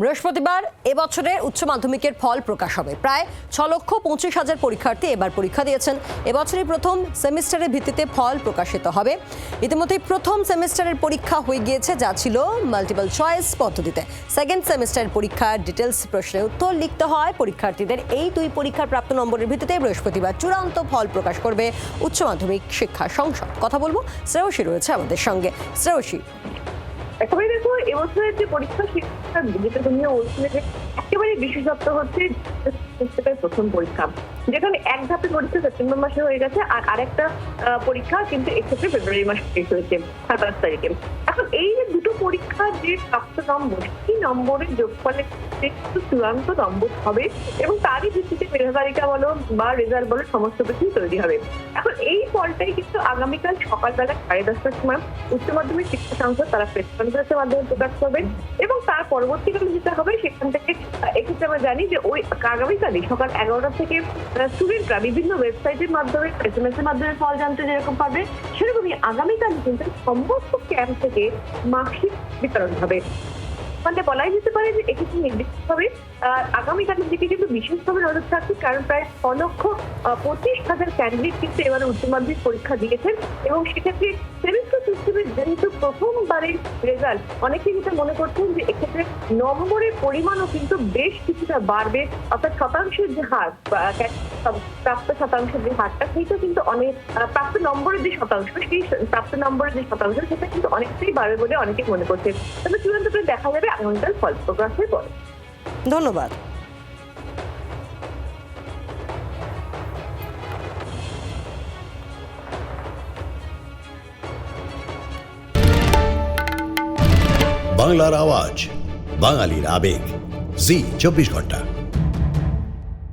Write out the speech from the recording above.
বৃহস্পতিবার এবছরের উচ্চ মাধ্যমিকের ফল প্রকাশ হবে। প্রায় 6,25,000 পরীক্ষার্থী এবার পরীক্ষা দিয়েছেন। এবছরই প্রথম সেমিস্টারের ভিত্তিতে ফল প্রকাশিত হবে। ইতিমধ্যে প্রথম সেমিস্টারের পরীক্ষা হয়ে গিয়েছে, যা ছিল মাল্টিপল চয়েস পদ্ধতিতে। সেকেন্ড সেমিস্টারের পরীক্ষার ডিটেলস প্রশ্নের উত্তর লিখতে হয় পরীক্ষার্থীদের। এই দুই পরীক্ষার প্রাপ্ত নম্বরের ভিত্তিতে বৃহস্পতিবার চূড়ান্ত ফল প্রকাশ করবে উচ্চ মাধ্যমিক শিক্ষা সংসদ। কথা বলবো, শ্রেয়সী রয়েছে আমাদের সঙ্গে। শ্রেয়সী, একেবারে দেখো, এবছরের যে পরীক্ষা শিক্ষা যেটা তুমি বলছিলে যে একেবারে বিশেষত্ব হচ্ছে প্রথম পরীক্ষা, যেখানে এক ধাপে পরীক্ষা সেপ্টেম্বর মাসে হয়ে গেছে, আর আরেকটা পরীক্ষা কিন্তু এক্ষেত্রে ফেব্রুয়ারি মাসে শেষ হয়েছে 27 তারিখে। এখন এই যে দুটো পরীক্ষার যে প্রাপ্ত নম্বর, সেই নম্বরের যোগফলের চূড়ান্ত নম্বর হবে এবং তারই ভিত্তিতে মেধাতালিকা বলো বা রেজাল্ট বলো সমস্ত কিছুই তৈরি হবে। এখন এই ফলটাই কিন্তু আগামীকাল সকালবেলা 10:30টার সময় উচ্চ মাধ্যমিক শিক্ষা সংসদ তারা প্রেস কনফারেন্সের মাধ্যমে প্রকাশ করবেন এবং তার পরবর্তীকালে যেটা হবে সেখান থেকে এক্ষেত্রে আমরা জানি যে ওই আগামীকালই সকাল 11টা থেকে স্টুডেন্টরা বিভিন্ন ওয়েবসাইটের মাধ্যমে এসএমএস এর মাধ্যমে ফল জানতে যেরকম পাবে, সেরকমই আগামীকাল কিন্তু সমস্ত ক্যাম্প থেকে মার্কশিট বিতরণ হবে। মানে বলাই যেতে পারে যে এক্ষেত্রে নির্দিষ্টভাবে আগামীকালের দিকে কিন্তু বিশেষভাবে নজর থাকছে, কারণ প্রায় 6,25,000 ক্যান্ডিডেট কিন্তু এবারে উচ্চ মাধ্যমিক পরীক্ষা দিয়েছেন এবং সেক্ষেত্রে সেমিস্টার সিস্টেমের যেহেতু প্রথমবারের রেজাল্ট, অনেকেই যেটা মনে করছেন যে এক্ষেত্রে নম্বরের পরিমাণও কিন্তু বেশ কিছুটা বাড়বে, অর্থাৎ শতাংশের যে হার প্রাপ্ত শতাংশের যে হারটা সেইটা কিন্তু অনেক প্রাপ্ত নম্বরের যে শতাংশ, সেই প্রাপ্ত নম্বরের যে শতাংশ সেটা কিন্তু অনেকটাই বাড়বে বলে অনেকে মনে করছে। তবে চূড়ান্ত করে দেখা যাবে আগামীকাল ফল প্রকাশের পরে। ধন্যবাদ। বাংলার আওয়াজ, বাঙালির আবেগ, জি 24 ঘন্টা।